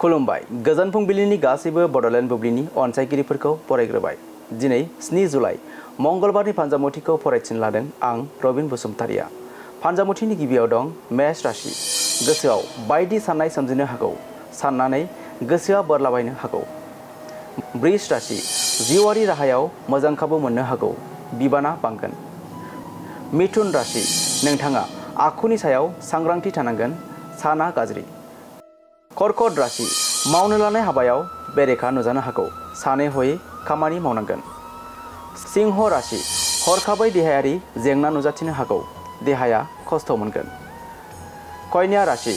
खुलुमबाय गोजोन फुंबिलिनि गासैबो बड'लेण्ड बुब्लिनि अनसायगिरिफोरखौ फरायग्रोबाय। दिनै 7 जुलाइ मंगलबारनि फान्जामुथिखौ फरायथिनो लादों आं प्रबिन बसुमतारिया। फान्जामुथिनि गिबियाव दं मेष राशि। गोसोआव बायदि साननाय सोमजिनो हागौ, साननानै गोसोआ बोरलाबायनो हागौ। वृष राशि। जिउआरि राहायाव मोजां खाबु मोननो हागौ, बिबाना बांगोन। मिथुन राशि। नोंथाङा आखुनि सायाव सांग्रांथि थानांगोन, साना गाज्रि। कर्कट राशि। मावनो लानाय हाबायाव बेरेखा नुजानो हागौ, सानै हयै खामानि मावनांगोन। सिंह राशि। हरखाबै देहायारि जेंना नुजाथिनो हागौ, देहाया खस्थ' मोनगोन। कन्या राशि।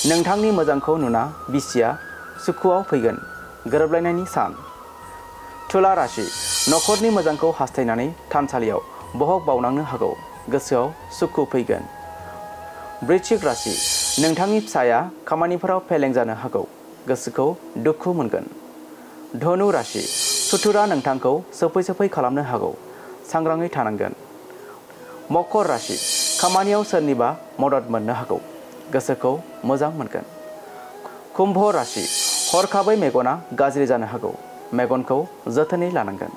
नोंथांनि मोजांखौ नुना बिसिया सुखुआव फैगोन, गोरोबलायनायनि सान। तुला राशि। नखरनि मोजांखौ हास्थायनानै थानसालियाव बहग बावनांनो हागौ, गोसोआव सुखु फैगोन। वृश्चिक राशि। नोंथांनि फिसाया खामानिफोराव फेलें जानो हागौ, गोसोखौ दुखु मोनगोन। धनु राशि। सुथुरा नोंथांखौ सोफै खालामनो हागौ, सांग्राङै थानांगोन। मकर राशि। खामानियाव सोरनिबा मदद मोननो हागौ, गोसोखौ मोजां मोनगोन। कुम्भ राशि। हरखाबै मेगना गाज्रि जानो हागौ, मेगनखौ जोथोनै लानांगोन।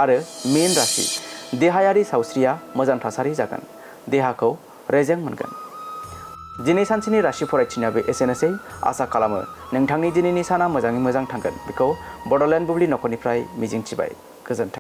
आरो मीन राशि। देहायारि सावस्रिया मोजां थासारि जागोन, देहाखौ रेजें मोनगोन। दिनै सानसेनि राशि फरायथिनायाबो एसेनोसै। आसा खालामो नोंथांनि दिनैनि साना मोजाङै मोजां थांगोन, बेखौ बड'लेण्ड बुब्लि नखरनिफ्राय मिजिंथिबाय। गोजोन्थों।